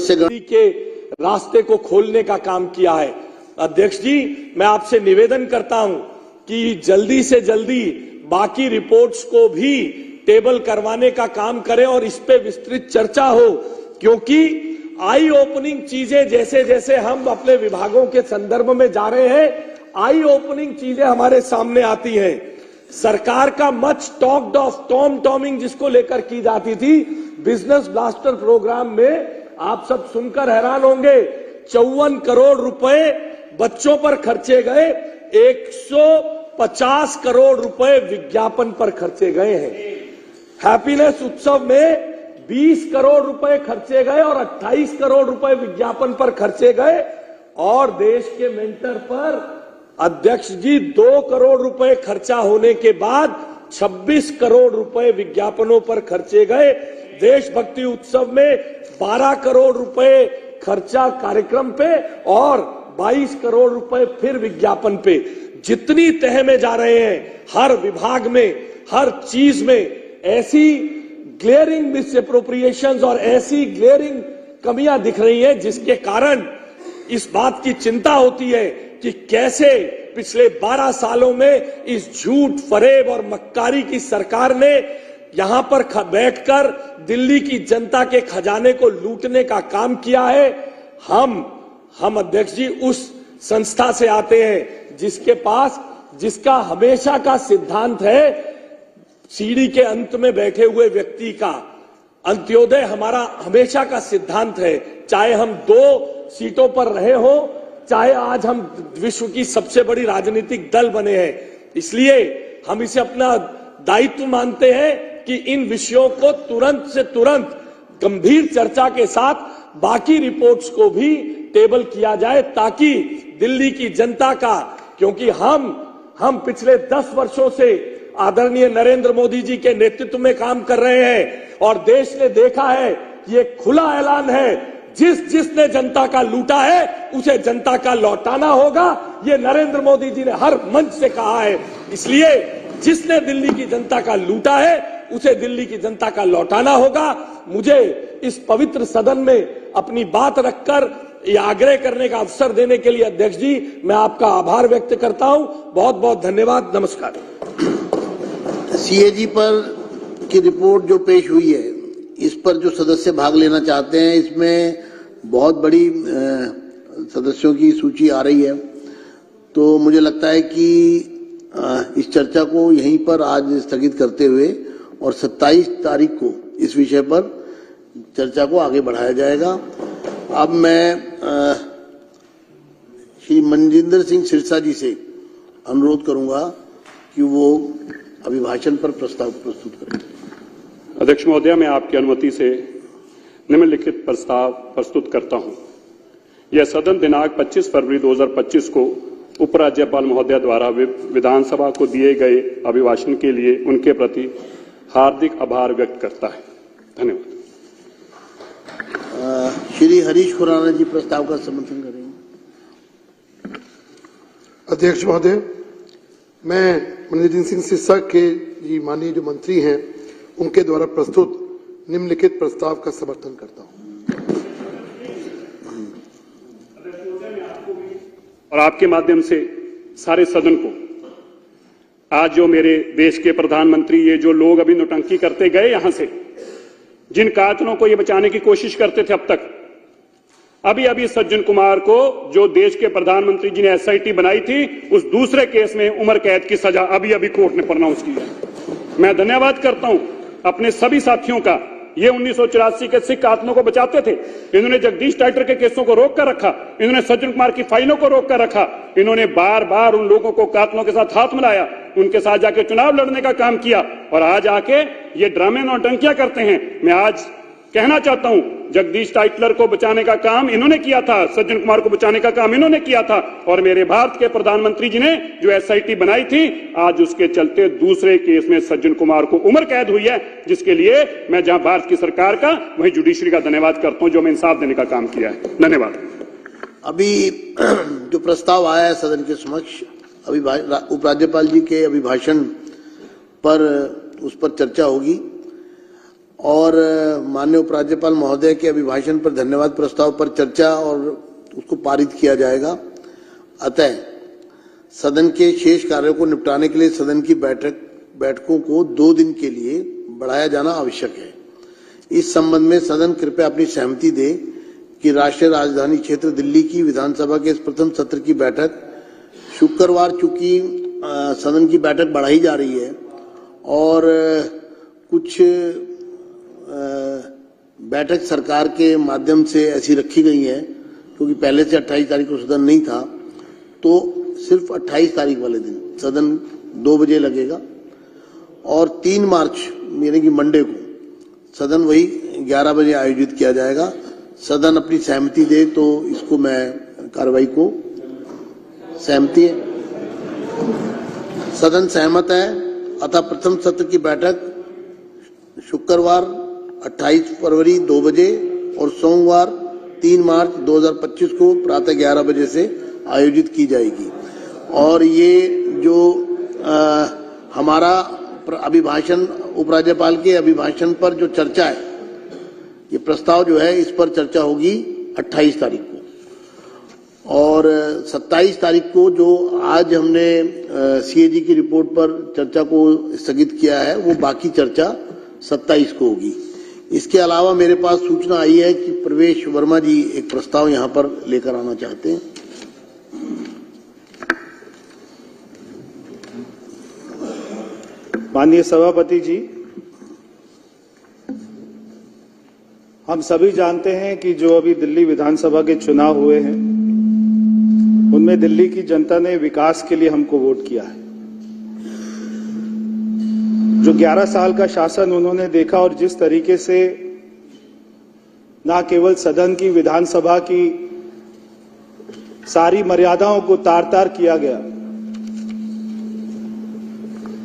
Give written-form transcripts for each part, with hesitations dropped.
सदस्यगण के रास्ते को खोलने का काम किया है। अध्यक्ष जी, मैं आपसे निवेदन करता हूं कि जल्दी से जल्दी बाकी रिपोर्ट्स को भी टेबल करवाने का काम करें और इस पे विस्तृत चर्चा हो, क्योंकि आई ओपनिंग चीजें जैसे जैसे हम अपने विभागों के संदर्भ में जा रहे हैं, आई ओपनिंग चीजें हमारे सामने आती हैं। सरकार का मच टॉक्ड ऑफ टॉम टॉमिंग जिसको लेकर की जाती थी, बिजनेस ब्लास्टर प्रोग्राम में आप सब सुनकर हैरान होंगे, 54 करोड़ रुपए बच्चों पर खर्चे गए, 150 करोड़ रुपए विज्ञापन पर खर्चे गए हैं। हैप्पीनेस उत्सव में 20 करोड़ रुपए खर्चे गए और 28 करोड़ रुपए विज्ञापन पर खर्चे गए, और देश के मेंटर पर अध्यक्ष जी 2 करोड़ रुपए खर्चा होने के बाद 26 करोड़ रुपए विज्ञापनों पर खर्चे गए। देशभक्ति उत्सव में 12 करोड़ रुपए खर्चा कार्यक्रम पे और 22 करोड़ रुपए फिर विज्ञापन पे। जितनी तह में जा रहे हैं, हर विभाग में, हर चीज में ऐसी ग्लेयरिंग मिसएप्रोप्रिएशंस और ऐसी ग्लेयरिंग कमियां दिख रही हैं, जिसके कारण इस बात की चिंता होती है कि कैसे पिछले 12 सालों में इस झूठ, फरेब और मक्कारी की सरकार ने यहां पर बैठकर दिल्ली की जनता के खजाने को लूटने का काम किया है। हम अध्यक्ष जी उस संस्था से आते हैं जिसका हमेशा का सिद्धांत है, सीढ़ी के अंत में बैठे हुए व्यक्ति का अंत्योदय हमारा हमेशा का सिद्धांत है। चाहे हम 2 सीटों पर रहे हो, चाहे आज हम विश्व की सबसे बड़ी राजनीतिक दल बने हैं, इसलिए हम इसे अपना दायित्व मानते हैं कि इन विषयों को तुरंत से तुरंत गंभीर चर्चा के साथ बाकी रिपोर्ट्स को भी टेबल किया जाए, ताकि दिल्ली की जनता का, क्योंकि हम पिछले 10 वर्षों से आदरणीय नरेंद्र मोदी जी के नेतृत्व में काम कर रहे हैं और देश ने देखा है कि ये खुला ऐलान है, जिसने जनता का लूटा है उसे जनता का लौटाना होगा। ये नरेंद्र मोदी जी ने हर मंच से कहा है, इसलिए जिसने दिल्ली की जनता का लूटा है उसे दिल्ली की जनता का लौटाना होगा। मुझे इस पवित्र सदन में अपनी बात रखकर ये आग्रह करने का अवसर देने के लिए अध्यक्ष जी मैं आपका आभार व्यक्त करता हूं। बहुत बहुत धन्यवाद। नमस्कार। सीएजी पर की रिपोर्ट जो पेश हुई है, इस पर जो सदस्य भाग लेना चाहते हैं, इसमें बहुत बड़ी सदस्यों की सूची आ रही है, तो मुझे लगता है कि इस चर्चा को यहीं पर आज स्थगित करते हुए और 27 तारीख को इस विषय पर चर्चा को आगे बढ़ाया जाएगा। अब मैं श्री मनजिंदर सिंह सिरसा जी से अनुरोध करूंगा कि वो अभिभाषण पर प्रस्ताव प्रस्तुत करें। अध्यक्ष महोदय, मैं आपकी अनुमति से निम्नलिखित प्रस्ताव प्रस्तुत करता हूं। यह सदन दिनांक 25 फरवरी 2025 को उपराज्यपाल महोदय द्वारा विधानसभा को दिए गए अभिभाषण के लिए उनके प्रति हार्दिक आभार व्यक्त करता है। धन्यवाद। श्री हरीश खुराना जी प्रस्ताव का समर्थन करेंगे। अध्यक्ष महोदय, मैं मनजिंदर सिंह सिरसा के जी माननीय जो मंत्री हैं उनके द्वारा प्रस्तुत निम्नलिखित प्रस्ताव का समर्थन करता हूं। और आपके माध्यम से सारे सदन को, आज जो मेरे देश के प्रधानमंत्री, ये जो लोग अभी नौटंकी करते गए यहां से, जिन कातिलों को ये बचाने की कोशिश करते थे अब तक, अभी सज्जन कुमार को जो देश के प्रधानमंत्री जी ने एसआईटी बनाई थी, उस दूसरे केस में उम्र कैद की सजा अभी कोर्ट ने प्रोनाउंस की है। मैं धन्यवाद करता हूं अपने सभी साथियों का। ये 1984 के सिख कातिलों को बचाते थे, इन्होंने जगदीश टाइटर के केसों को रोक कर रखा, इन्होंने सज्जन कुमार की फाइलों को रोक कर रखा, इन्होंने बार बार उन लोगों को कातिलों के साथ हाथ मिलाया, उनके साथ जाके चुनाव लड़ने का काम किया, और आज आके ये ड्रामे नौटंकियां करते हैं। मैं आज कहना चाहता हूं, जगदीश टाइटलर को बचाने का काम इन्होंने किया था, सज्जन कुमार को बचाने का काम इन्होंने किया था, और मेरे भारत के प्रधानमंत्री जी ने जो एसआईटी बनाई थी, आज उसके चलते दूसरे केस में सज्जन कुमार को उम्र कैद हुई है, जिसके लिए मैं जहां भारत की सरकार का वहीं जुडिशरी का धन्यवाद करता हूं, जो हमें इंसाफ देने का काम किया है। धन्यवाद। अभी जो प्रस्ताव आया है सदन के समक्ष, उपराज्यपाल जी के अभिभाषण पर, उस पर चर्चा होगी। और माननीय उपराज्यपाल महोदय के अभिभाषण पर धन्यवाद प्रस्ताव पर चर्चा और उसको पारित किया जाएगा। अतः सदन के शेष कार्यों को निपटाने के लिए सदन की बैठकों को 2 दिन के लिए बढ़ाया जाना आवश्यक है। इस संबंध में सदन कृपया अपनी सहमति दे कि राष्ट्रीय राजधानी क्षेत्र दिल्ली की विधानसभा के इस प्रथम सत्र की बैठक शुक्रवार, चूंकि सदन की बैठक बढ़ाई जा रही है और कुछ बैठक सरकार के माध्यम से ऐसी रखी गई है, क्योंकि पहले से 28 तारीख को सदन नहीं था, तो सिर्फ 28 तारीख वाले दिन सदन 2 बजे लगेगा और 3 मार्च यानी कि मंडे को सदन वही 11 बजे आयोजित किया जाएगा। सदन अपनी सहमति दे तो इसको मैं कार्रवाई को सहमति है। सदन सहमत है, अतः प्रथम सत्र की बैठक शुक्रवार 28 फरवरी 2 बजे और सोमवार 3 मार्च 2025 को प्रातः 11 बजे से आयोजित की जाएगी। और ये जो हमारा अभिभाषण, उपराज्यपाल के अभिभाषण पर जो चर्चा है, ये प्रस्ताव जो है इस पर चर्चा होगी 28 तारीख को और 27 तारीख को जो आज हमने सीएजी की रिपोर्ट पर चर्चा को स्थगित किया है, वो बाकी चर्चा 27 को होगी। इसके अलावा मेरे पास सूचना आई है कि प्रवेश वर्मा जी एक प्रस्ताव यहां पर लेकर आना चाहते हैं। माननीय सभापति जी, हम सभी जानते हैं कि जो अभी दिल्ली विधानसभा के चुनाव हुए हैं, उनमें दिल्ली की जनता ने विकास के लिए हमको वोट किया है। जो 11 साल का शासन उन्होंने देखा और जिस तरीके से न केवल सदन की, विधानसभा की सारी मर्यादाओं को तार-तार किया गया,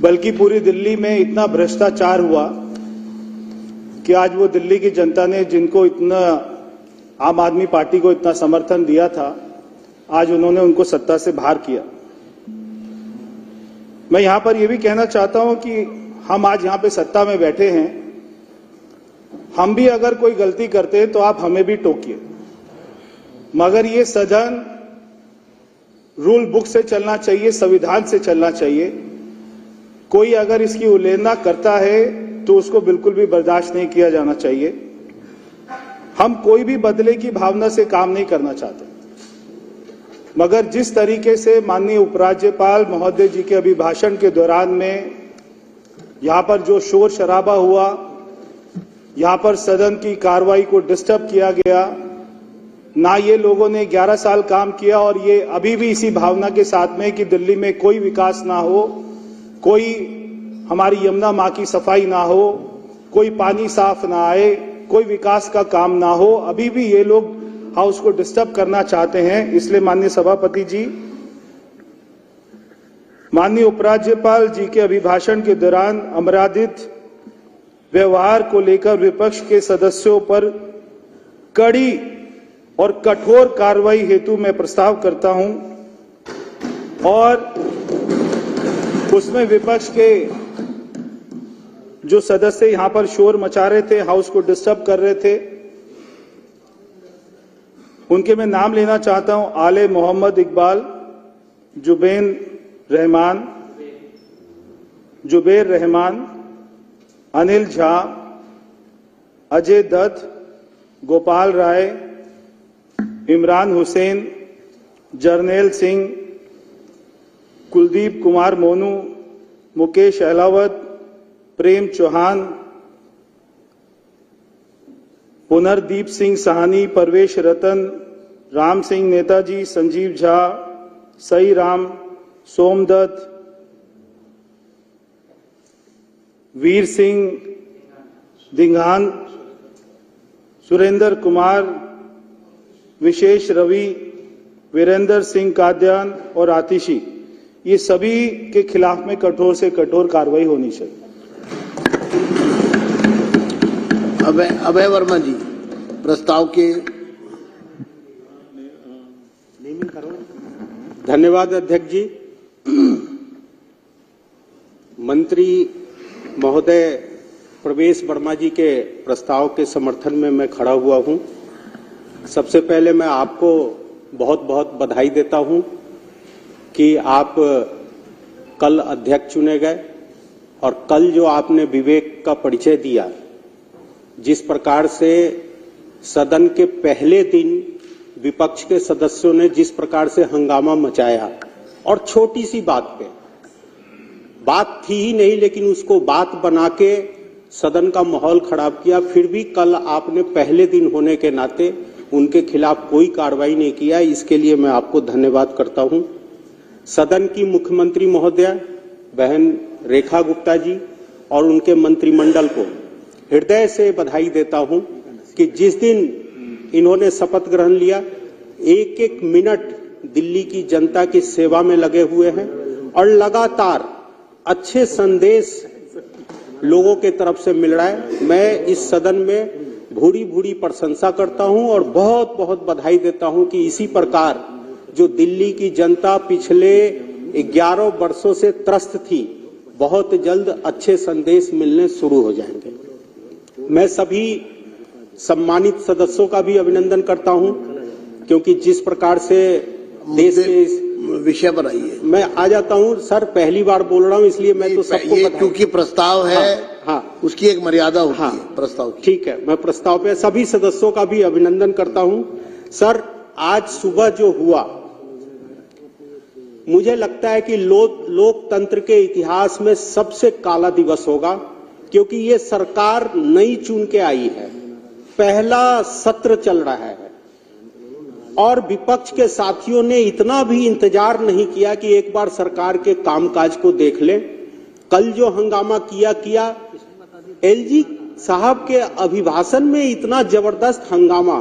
बल्कि पूरी दिल्ली में इतना भ्रष्टाचार हुआ कि आज वो दिल्ली की जनता ने, जिनको इतना आम आदमी पार्टी को इतना समर्थन दिया था, आज उन्होंने उनको सत्ता से बाहर किया। मैं यहां पर यह भी कहना चाहता हूं कि हम आज यहां पे सत्ता में बैठे हैं, हम भी अगर कोई गलती करते हैं तो आप हमें भी टोकिए, मगर ये सदन रूल बुक से चलना चाहिए, संविधान से चलना चाहिए। कोई अगर इसकी उल्लंघना करता है तो उसको बिल्कुल भी बर्दाश्त नहीं किया जाना चाहिए। हम कोई भी बदले की भावना से काम नहीं करना चाहते, मगर जिस तरीके से माननीय उपराज्यपाल महोदय जी के अभिभाषण के दौरान में यहां पर जो शोर शराबा हुआ, यहां पर सदन की कार्रवाई को डिस्टर्ब किया गया, ना ये लोगों ने 11 साल काम किया और ये अभी भी इसी भावना के साथ में कि दिल्ली में कोई विकास ना हो, कोई हमारी यमुना मां की सफाई ना हो, कोई पानी साफ ना आए, कोई विकास का काम ना हो, अभी भी ये लोग हाउस को डिस्टर्ब करना चाहते हैं। इसलिए माननीय सभापति जी, माननीय उपराज्यपाल जी के अभिभाषण के दौरान अमर्यादित व्यवहार को लेकर विपक्ष के सदस्यों पर कड़ी और कठोर कार्रवाई हेतु मैं प्रस्ताव करता हूं और उसमें विपक्ष के जो सदस्य यहां पर शोर मचा रहे थे, हाउस को डिस्टर्ब कर रहे थे, उनके मैं नाम लेना चाहता हूं। आले मोहम्मद इकबाल, जुबेर रहमान, अनिल झा, अजय दत्त, गोपाल राय, इमरान हुसैन, जर्नैल सिंह, कुलदीप कुमार मोनू, मुकेश अहलावत, प्रेम चौहान, पुनरदीप सिंह साहनी, परवेश रतन, राम सिंह नेताजी, संजीव झा, सई राम, सोमदत्त, वीर सिंह दिंघान, सुरेंद्र कुमार, विशेष रवि, वीरेंद्र सिंह काद्यान और आतिशी, ये सभी के खिलाफ में कठोर से कठोर कार्रवाई होनी चाहिए। अभय वर्मा जी प्रस्ताव के धन्यवाद अध्यक्ष जी। मंत्री महोदय प्रवेश वर्मा जी के प्रस्ताव के समर्थन में मैं खड़ा हुआ हूं। सबसे पहले मैं आपको बहुत बहुत बधाई देता हूं कि आप कल अध्यक्ष चुने गए और कल जो आपने विवेक का परिचय दिया, जिस प्रकार से सदन के पहले दिन विपक्ष के सदस्यों ने जिस प्रकार से हंगामा मचाया और छोटी सी बात पे, बात थी ही नहीं लेकिन उसको बात बना के सदन का माहौल खराब किया, फिर भी कल आपने पहले दिन होने के नाते उनके खिलाफ कोई कार्रवाई नहीं किया। इसके लिए मैं आपको धन्यवाद करता हूं। सदन की मुख्यमंत्री महोदया बहन रेखा गुप्ता जी और उनके मंत्रिमंडल को हृदय से बधाई देता हूं कि जिस दिन इन्होंने शपथ ग्रहण लिया, एक एक मिनट दिल्ली की जनता की सेवा में लगे हुए हैं और लगातार अच्छे संदेश लोगों के तरफ से मिल रहा है। मैं इस सदन में भूरी भूरी प्रशंसा करता हूं और बहुत बहुत बधाई देता हूं कि इसी प्रकार जो दिल्ली की जनता पिछले 11 वर्षों से त्रस्त थी, बहुत जल्द अच्छे संदेश मिलने शुरू हो जाएंगे। मैं सभी सम्मानित सदस्यों का भी अभिनंदन करता हूं क्योंकि जिस प्रकार से देश के विषय पर आइए। मैं आ जाता हूं सर, पहली बार बोल रहा हूं इसलिए मैं तो सबको ये क्योंकि प्रस्ताव है, हाँ, उसकी एक मर्यादा होती है प्रस्ताव की। ठीक है, मैं प्रस्ताव पे सभी सदस्यों का भी अभिनंदन करता हूं। सर, आज सुबह जो हुआ, मुझे लगता है कि लोकतंत्र के इतिहास में सबसे काला दिवस होगा क्योंकि ये सरकार नई चुन के आई है, पहला सत्र चल रहा है और विपक्ष के साथियों ने इतना भी इंतजार नहीं किया कि एक बार सरकार के कामकाज को देख लें। कल जो हंगामा किया एलजी साहब के अभिभाषण में इतना जबरदस्त हंगामा,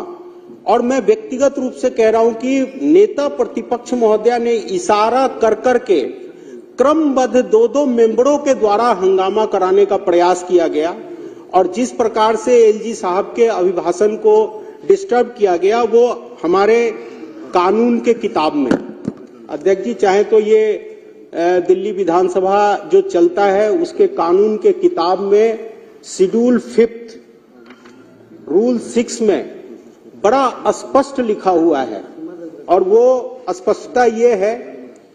और मैं व्यक्तिगत रूप से कह रहा हूं कि नेता प्रतिपक्ष महोदया ने इशारा कर करके क्रमबद्ध दो मेंबरों के द्वारा हंगामा कराने का प्रयास किया गया और जिस प्रकार से एलजी साहब के अभिभाषण को डिस्टर्ब किया गया वो हमारे कानून के किताब में, अध्यक्ष जी चाहे तो ये दिल्ली विधानसभा जो चलता है उसके कानून के किताब में शेड्यूल 5 रूल 6 में बड़ा स्पष्ट लिखा हुआ है और वो स्पष्टता ये है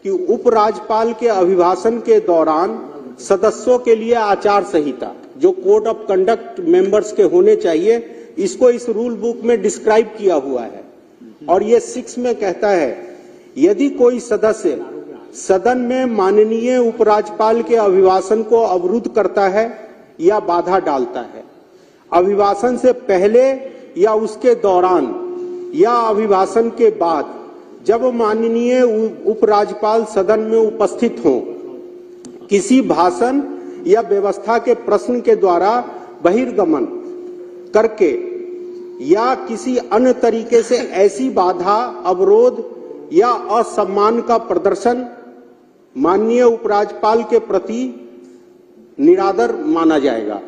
कि उपराज्यपाल के अभिभाषण के दौरान सदस्यों के लिए आचार संहिता जो कोड ऑफ कंडक्ट मेंबर्स के होने चाहिए, इसको इस रूल बुक में डिस्क्राइब किया हुआ है और ये 6 में कहता है यदि कोई सदस्य सदन में माननीय उपराज्यपाल के अभिभाषण को अवरुद्ध करता है या बाधा डालता है, अभिभाषण से पहले या उसके दौरान या अभिभाषण के बाद जब माननीय उपराज्यपाल सदन में उपस्थित हों, किसी भाषण या व्यवस्था के प्रश्न के द्वारा बहिर्गमन करके या किसी अन्य तरीके से ऐसी बाधा, अवरोध या असम्मान का प्रदर्शन माननीय उपराज्यपाल के प्रति निरादर माना जाएगा।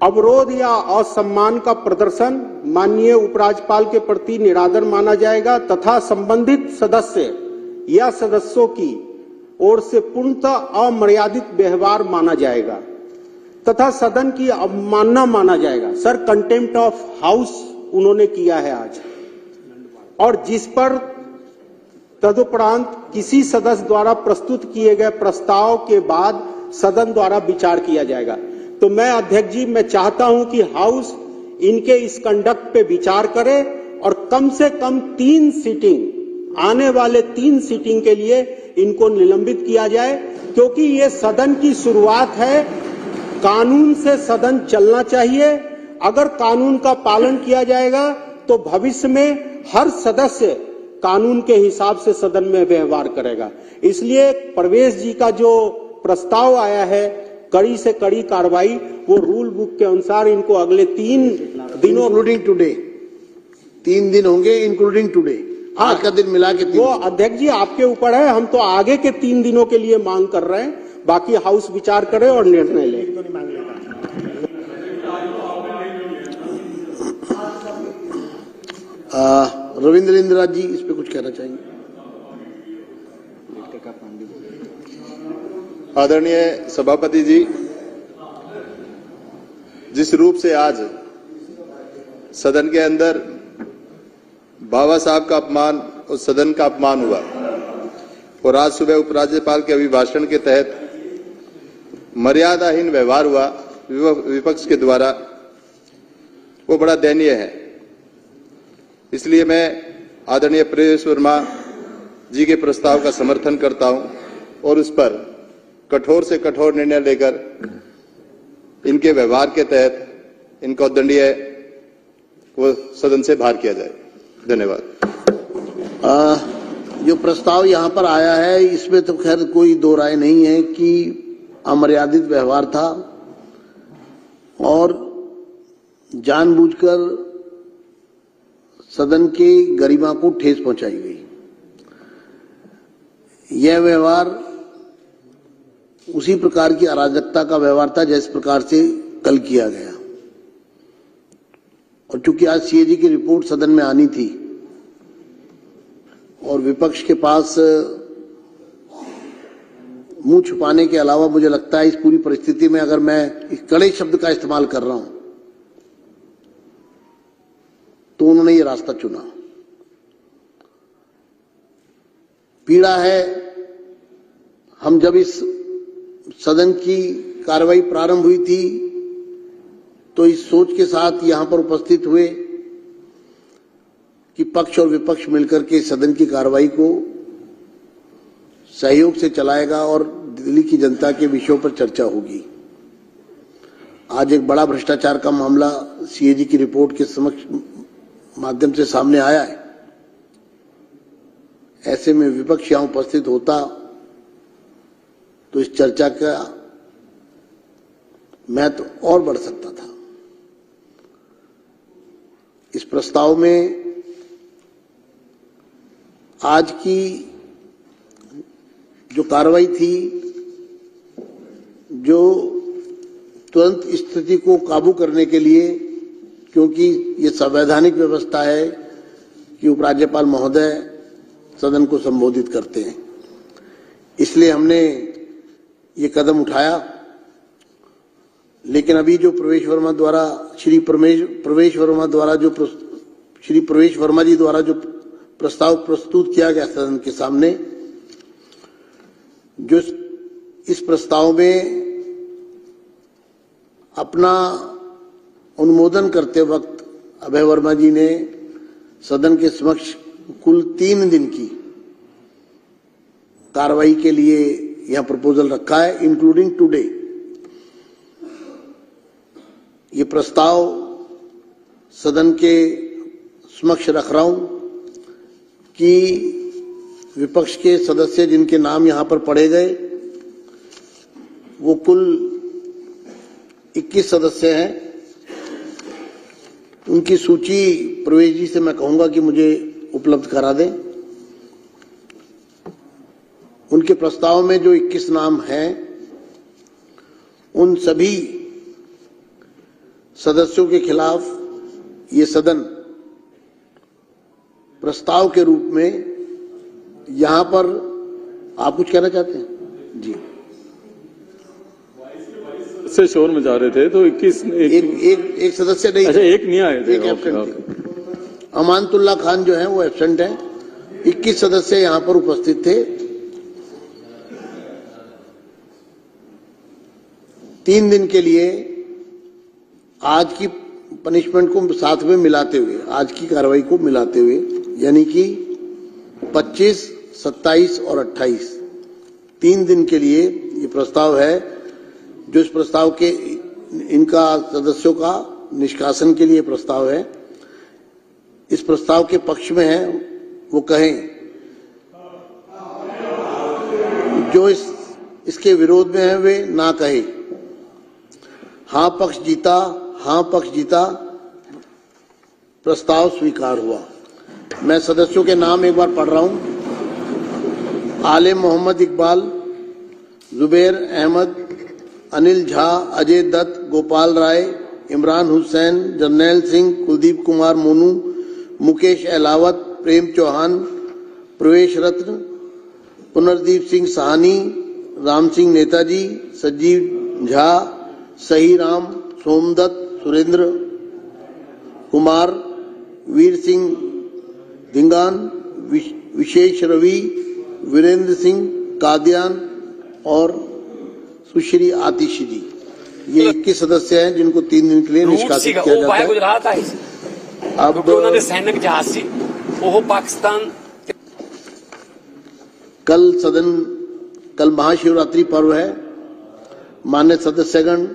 अवरोध या असम्मान का प्रदर्शन माननीय उपराज्यपाल के प्रति निरादर माना जाएगा तथा संबंधित सदस्य या सदस्यों की ओर से पूर्णतः अमर्यादित व्यवहार माना जाएगा तथा सदन की अवमानना माना जाएगा। सर, कंटेम्प्ट ऑफ हाउस उन्होंने किया है आज, और जिस पर तदुपरांत किसी सदस्य द्वारा प्रस्तुत किए गए प्रस्ताव के बाद सदन द्वारा विचार किया जाएगा। तो मैं अध्यक्ष जी, मैं चाहता हूं कि हाउस इनके इस कंडक्ट पे विचार करे और कम से कम 3 सीटिंग, आने वाले 3 सीटिंग के लिए इनको निलंबित किया जाए क्योंकि ये सदन की शुरुआत है। कानून से सदन चलना चाहिए। अगर कानून का पालन किया जाएगा तो भविष्य में हर सदस्य कानून के हिसाब से सदन में व्यवहार करेगा। इसलिए प्रवेश जी का जो प्रस्ताव आया है, कड़ी से कड़ी कार्रवाई, वो रूल बुक के अनुसार इनको अगले 3 दिनों इंक्लूडिंग टुडे 3 दिन होंगे, इंक्लूडिंग टुडे, आज का दिन मिला के 3 वो अध्यक्ष जी आपके ऊपर है। हम तो आगे के 3 दिनों के लिए मांग कर रहे हैं, बाकी हाउस विचार करे और निर्णय ले। रविंद्र इंदिरा जी इस पे कुछ कहना चाहेंगे? आदरणीय सभापति जी, जिस रूप से आज सदन के अंदर बाबा साहब का अपमान और सदन का अपमान हुआ और आज सुबह उपराज्यपाल के अभिभाषण के तहत मर्यादाहीन व्यवहार हुआ विपक्ष के द्वारा, वो बड़ा दयनीय है। इसलिए मैं आदरणीय प्रवेश वर्मा जी के प्रस्ताव का समर्थन करता हूं और उस पर कठोर से कठोर निर्णय लेकर इनके व्यवहार के तहत इनको दंडनीय वो सदन से बाहर किया जाए। धन्यवाद। जो प्रस्ताव यहाँ पर आया है इसमें तो खैर कोई दो राय नहीं है कि अमर्यादित व्यवहार था और जानबूझकर सदन की गरिमा को ठेस पहुंचाई गई। यह व्यवहार उसी प्रकार की अराजकता का व्यवहार था जिस प्रकार से कल किया गया। और चूंकि आज सीएजी की रिपोर्ट सदन में आनी थी और विपक्ष के पास मुंह छुपाने के अलावा मुझे लगता है इस पूरी परिस्थिति में अगर मैं इस कड़े शब्द का इस्तेमाल कर रहा हूं तो उन्होंने ये रास्ता चुना। पीड़ा है, हम जब इस सदन की कार्रवाई प्रारंभ हुई थी तो इस सोच के साथ यहां पर उपस्थित हुए कि पक्ष और विपक्ष मिलकर के सदन की कार्रवाई को सहयोग से चलाएगा और दिल्ली की जनता के विषयों पर चर्चा होगी। आज एक बड़ा भ्रष्टाचार का मामला सीएजी की रिपोर्ट के माध्यम से सामने आया है। ऐसे में विपक्ष यहां उपस्थित होता तो इस चर्चा का महत्व और बढ़ सकता था। इस प्रस्ताव में आज की जो कार्रवाई थी, जो तुरंत स्थिति को काबू करने के लिए, क्योंकि ये संवैधानिक व्यवस्था है कि उपराज्यपाल महोदय सदन को संबोधित करते हैं, इसलिए हमने ये कदम उठाया। लेकिन अभी जो प्रवेश वर्मा द्वारा श्री प्रवेश वर्मा जी द्वारा जो प्रस्ताव प्रस्तुत किया गया सदन के सामने, जो इस प्रस्ताव में अपना अनुमोदन करते वक्त अभय वर्मा जी ने सदन के समक्ष कुल 3 दिन की कार्रवाई के लिए यह प्रपोजल रखा है, इंक्लूडिंग टुडे। ये प्रस्ताव सदन के समक्ष रख रहा हूं कि विपक्ष के सदस्य जिनके नाम यहां पर पढ़े गए वो कुल 21 सदस्य हैं। उनकी सूची प्रवेश जी से मैं कहूंगा कि मुझे उपलब्ध करा दें। उनके प्रस्ताव में जो 21 नाम हैं उन सभी सदस्यों के खिलाफ ये सदन प्रस्ताव के रूप में यहां पर, आप कुछ कहना चाहते हैं जी? से शोर मचा रहे थे तो 21 एक सदस्य नहीं, अच्छा एक नहीं आए थे, एक एब्सेंट थे। अमानतुल्लाह खान जो है वो एब्सेंट है। 21 सदस्य यहां पर उपस्थित थे। 3 दिन के लिए आज की पनिशमेंट को साथ में मिलाते हुए, आज की कार्रवाई को मिलाते हुए, यानी कि 25, 27 और 28 3 दिन के लिए ये प्रस्ताव है। जो इस प्रस्ताव के इनका सदस्यों का निष्कासन के लिए प्रस्ताव है। इस प्रस्ताव के पक्ष में है वो कहें, जो इसके विरोध में है वे ना कहे। हां पक्ष जीता, हां पक्ष जीता, प्रस्ताव स्वीकार हुआ। मैं सदस्यों के नाम एक बार पढ़ रहा हूं। आलिम मोहम्मद इकबाल, जुबैर अहमद, अनिल झा, अजय दत्त, गोपाल राय, इमरान हुसैन, जर्नैल सिंह, कुलदीप कुमार मोनू, मुकेश अहलावत, प्रेम चौहान, प्रवेश रत्न, पुनर्दीप सिंह साहनी, राम सिंह नेताजी, संजीव झा, सही राम, सोमदत्त, सुरेंद्र कुमार, वीर सिंह धिंगान, विशेष रवि, वीरेंद्र सिंह कादियान और सुश्री आतिशी जी। ये 21 सदस्य हैं जिनको 3 दिन के लिए निष्कासित किया जाता है। गुजरात आए अब उन्होंने सैनिक जहाज से वो पाकिस्तान कल महाशिवरात्रि पर्व है। मान्य सदस्यगण,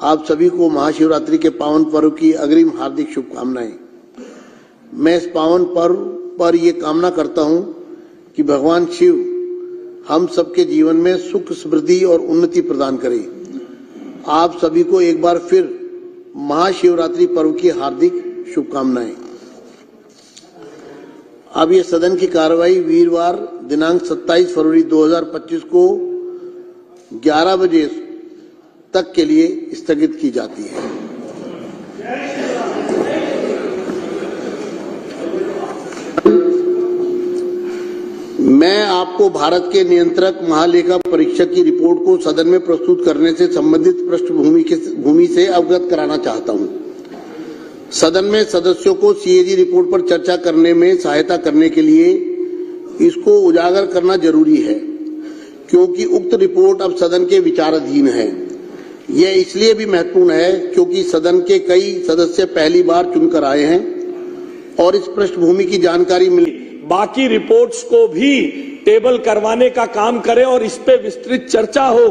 आप सभी को महाशिवरात्रि के पावन पर्व की अग्रिम हार्दिक शुभकामनाएं। मैं इस पावन पर्व पर ये कामना करता हूं कि भगवान शिव हम सबके जीवन में सुख, समृद्धि और उन्नति प्रदान करें। आप सभी को एक बार फिर महाशिवरात्रि पर्व की हार्दिक शुभकामनाएं। अब ये सदन की कार्रवाई वीरवार दिनांक 27 फरवरी 2025 को 11 बजे तक के लिए स्थगित की जाती है। मैं आपको भारत के नियंत्रक महालेखा परीक्षक की रिपोर्ट को सदन में प्रस्तुत करने से संबंधित पृष्ठभूमि से अवगत कराना चाहता हूं। सदन में सदस्यों को सीएजी रिपोर्ट पर चर्चा करने में सहायता करने के लिए इसको उजागर करना जरूरी है, क्योंकि उक्त रिपोर्ट अब सदन के विचाराधीन है। यह इसलिए भी महत्वपूर्ण है क्योंकि सदन के कई सदस्य पहली बार चुनकर आए हैं और इस पृष्ठभूमि की जानकारी मिली। बाकी रिपोर्ट्स को भी टेबल करवाने का काम करें और इस पे विस्तृत चर्चा हो,